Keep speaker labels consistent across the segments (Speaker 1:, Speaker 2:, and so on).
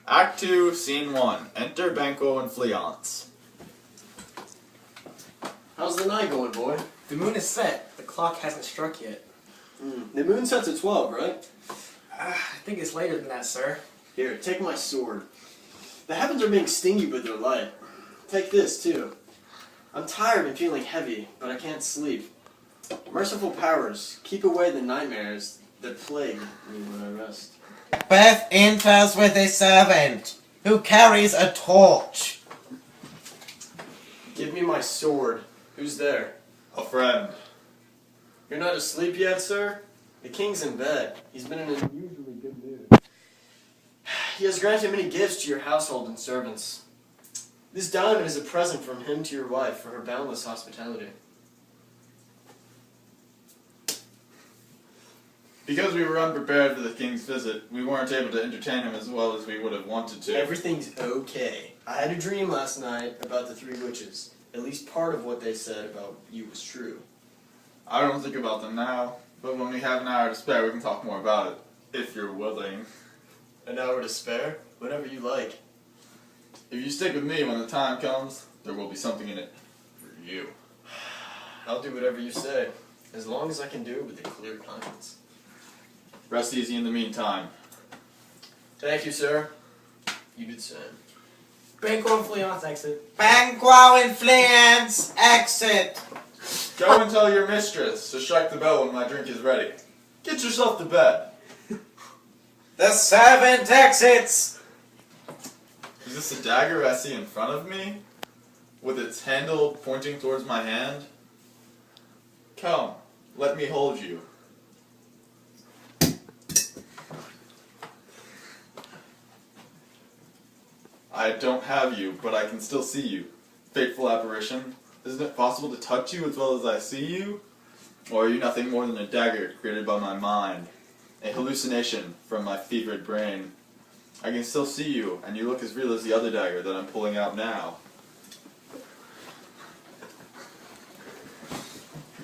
Speaker 1: Act 2, Scene 1. Enter Banquo and Fleance.
Speaker 2: How's the night going, boy?
Speaker 3: The moon is set. The clock hasn't struck yet.
Speaker 2: The moon sets at 12, right?
Speaker 3: I think it's later than that, sir.
Speaker 2: Here, take my sword. The heavens are being stingy with their light. Take this, too. I'm tired and feeling heavy, but I can't sleep. Merciful powers, keep away the nightmares that plague me when I rest.
Speaker 4: Macbeth enters with a servant who carries a torch.
Speaker 2: Give me my sword. Who's there?
Speaker 1: A friend.
Speaker 2: You're not asleep yet, sir? The king's in bed. He's been in an unusually good mood. He has granted many gifts to your household and servants. This diamond is a present from him to your wife for her boundless hospitality.
Speaker 1: Because we were unprepared for the king's visit, we weren't able to entertain him as well as we would have wanted to.
Speaker 2: Everything's okay. I had a dream last night about the three witches. At least part of what they said about you was true.
Speaker 1: I don't think about them now, but when we have an hour to spare, we can talk more about it, if you're willing.
Speaker 2: An hour to spare? Whenever you like.
Speaker 1: If you stick with me when the time comes, there will be something in it for you.
Speaker 2: I'll do whatever you say, as long as I can do it with a clear conscience.
Speaker 1: Rest easy in the meantime.
Speaker 2: Thank you, sir. You did same.
Speaker 3: Banquo and Fleance exit.
Speaker 4: Banquo and Fleance exit.
Speaker 1: Go and tell your mistress to strike the bell when my drink is ready. Get yourself to bed.
Speaker 4: The servant exits.
Speaker 1: Is this a dagger I see in front of me? With its handle pointing towards my hand? Come, let me hold you. I don't have you, but I can still see you. Fateful apparition. Isn't it possible to touch you as well as I see you? Or are you nothing more than a dagger created by my mind? A hallucination from my fevered brain. I can still see you, and you look as real as the other dagger that I'm pulling out now.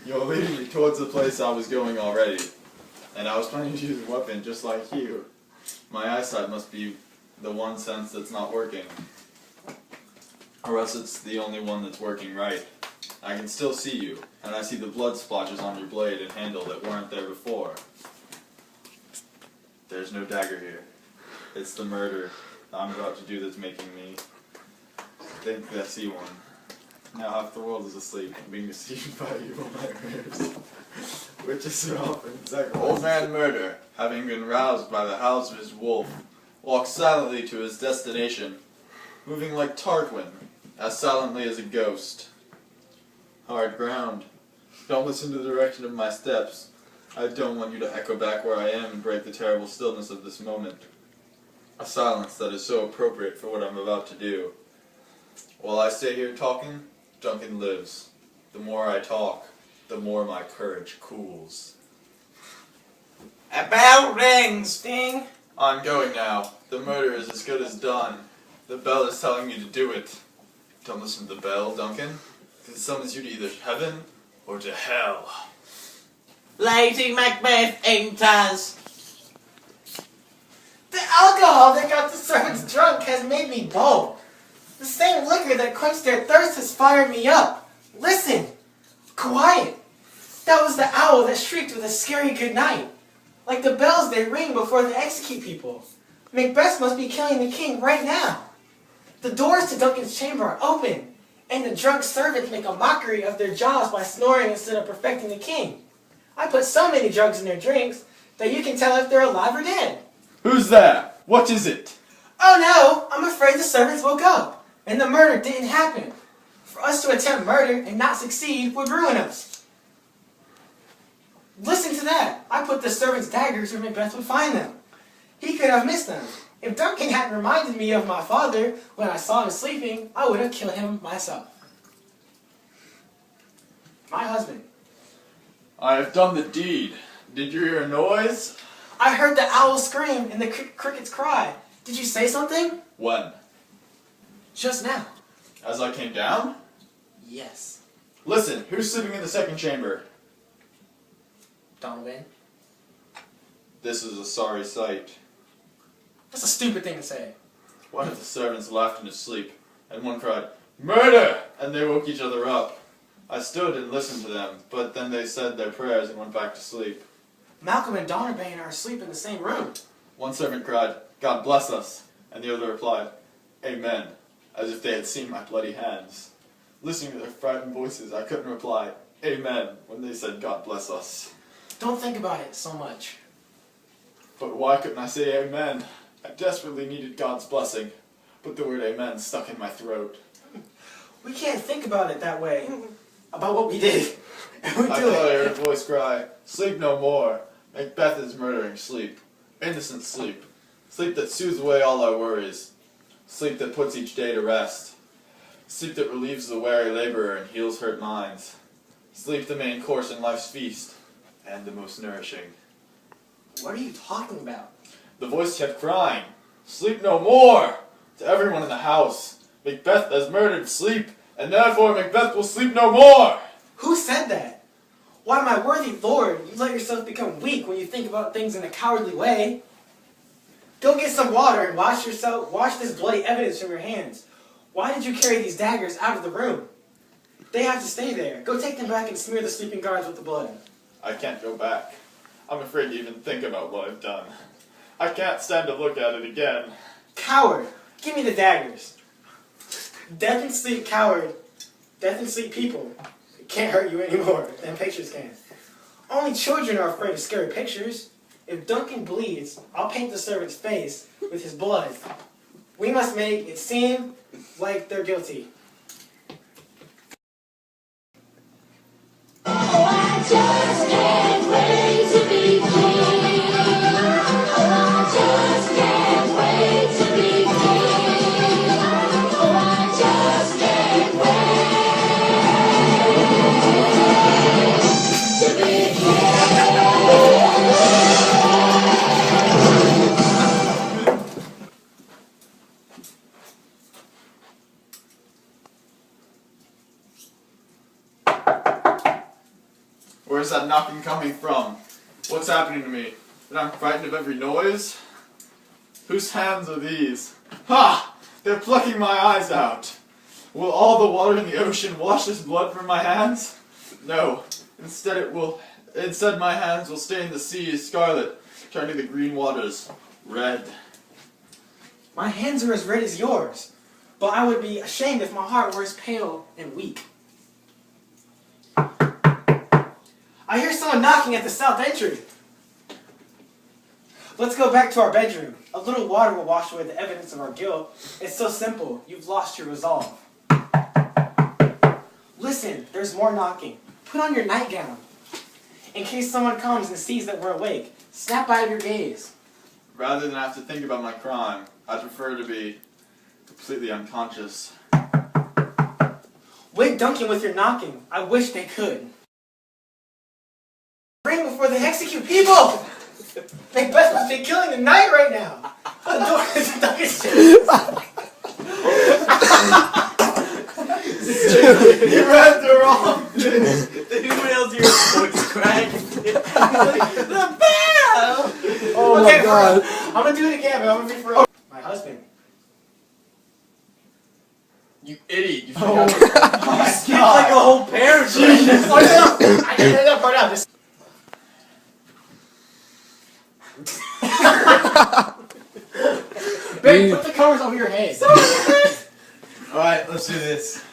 Speaker 1: You're leading me towards the place I was going already, and I was planning to use a weapon just like you. My eyesight must be the one sense that's not working, or else it's the only one that's working right. I can still see you, and I see the blood splotches on your blade and handle that weren't there before. There's no dagger here. It's the murder I'm about to do that's making me think that I see one. Now half the world is asleep, being deceived by evil nightmares. Witches are often sacrificed. Old man Murder, having been roused by the howls of his wolf, walks silently to his destination, moving like Tarquin, as silently as a ghost. Hard ground. Don't listen to the direction of my steps. I don't want you to echo back where I am and break the terrible stillness of this moment. A silence that is so appropriate for what I'm about to do. While I stay here talking, Duncan lives. The more I talk, the more my courage cools.
Speaker 4: A bell rings.
Speaker 3: Ding.
Speaker 1: I'm going now. The murder is as good as done. The bell is telling me to do it. Don't listen to the bell, Duncan. It summons you to either heaven or to hell.
Speaker 4: Lady Macbeth enters.
Speaker 3: The alcohol that got the servants drunk has made me bold. The same liquor that quenched their thirst has fired me up. Listen. Quiet. That was the owl that shrieked with a scary goodnight. Like the bells they ring before they execute people. Macbeth must be killing the king right now. The doors to Duncan's chamber are open, and the drunk servants make a mockery of their jobs by snoring instead of perfecting the king. I put so many drugs in their drinks that you can tell if they're alive or dead.
Speaker 1: Who's there? What is it?
Speaker 3: Oh no, I'm afraid the servants woke up, and the murder didn't happen. For us to attempt murder and not succeed would ruin us. Listen to that. I put the servants' daggers where Macbeth would find them. He could have missed them. If Duncan hadn't reminded me of my father when I saw him sleeping, I would have killed him myself. My husband.
Speaker 1: I have done the deed. Did you hear a noise?
Speaker 3: I heard the owl scream and the crickets cry. Did you say something?
Speaker 1: When?
Speaker 3: Just now.
Speaker 1: As I came down?
Speaker 3: Yes.
Speaker 1: Listen, who's sleeping in the second chamber?
Speaker 3: Donovan.
Speaker 1: This is a sorry sight.
Speaker 3: That's a stupid thing to say.
Speaker 1: One of the servants laughed in his sleep, and one cried, "Murder!" and they woke each other up. I stood and listened to them, but then they said their prayers and went back to sleep.
Speaker 3: Malcolm and Donnerbane are asleep in the same room.
Speaker 1: One servant cried, "God bless us," and the other replied, "Amen," as if they had seen my bloody hands. Listening to their frightened voices, I couldn't reply, "Amen," when they said, "God bless us."
Speaker 3: Don't think about it so much.
Speaker 1: But why couldn't I say amen? I desperately needed God's blessing, but the word amen stuck in my throat.
Speaker 3: We can't think about it that way. About what we did. And we
Speaker 1: I
Speaker 3: do
Speaker 1: thought I
Speaker 3: it.
Speaker 1: heard a voice cry, "Sleep no more. Macbeth is murdering sleep. Innocent sleep. Sleep that soothes away all our worries. Sleep that puts each day to rest. Sleep that relieves the weary laborer and heals hurt minds. Sleep the main course in life's feast, and the most nourishing."
Speaker 3: What are you talking about?
Speaker 1: The voice kept crying, "Sleep no more!" to everyone in the house. "Macbeth has murdered sleep, and therefore Macbeth will sleep no more!"
Speaker 3: Who said that? Why, my worthy lord, you let yourself become weak when you think about things in a cowardly way. Go get some water and wash this bloody evidence from your hands. Why did you carry these daggers out of the room? They have to stay there. Go take them back and smear the sleeping guards with the blood.
Speaker 1: I can't go back. I'm afraid to even think about what I've done. I can't stand to look at it again.
Speaker 3: Coward! Give me the daggers. Death and sleep, coward. Death and sleep people. It can't hurt you anymore than pictures can. Only children are afraid of scary pictures. If Duncan bleeds, I'll paint the servant's face with his blood. We must make it seem like they're guilty.
Speaker 5: Oh, I just can't wait to be king. Oh, I just can't wait to be king. Oh, I just can't wait to be
Speaker 1: Where's that knocking coming from? What's happening to me? That I'm frightened of every noise? Whose hands are these? Ha! They're plucking my eyes out! Will all the water in the ocean wash this blood from my hands? No. Instead my hands will stain the sea scarlet, turning the green waters red.
Speaker 3: My hands are as red as yours, but I would be ashamed if my heart were as pale and weak. I hear someone knocking at the south entry. Let's go back to our bedroom. A little water will wash away the evidence of our guilt. It's so simple. You've lost your resolve. Listen, there's more knocking. Put on your nightgown. In case someone comes and sees that we're awake, snap out of your gaze.
Speaker 1: Rather than have to think about my crime, I prefer to be completely unconscious.
Speaker 3: Wake Duncan with your knocking. I wish they could. Ring before they execute people! Macbeth must be killing the night right now! The door is Duncan's
Speaker 2: You read the wrong
Speaker 4: The emails your voice crack.
Speaker 3: The bell!
Speaker 2: Oh
Speaker 3: Okay,
Speaker 2: my god.
Speaker 3: I'm gonna do it again, but I'm gonna be for real. My husband.
Speaker 1: You idiot! You
Speaker 2: Oh
Speaker 1: forgot.
Speaker 2: my
Speaker 4: It's like a whole paragraph.
Speaker 3: Oh, no, I can edit that part out. Just Babe, put the covers over your head.
Speaker 4: Alright, let's do this.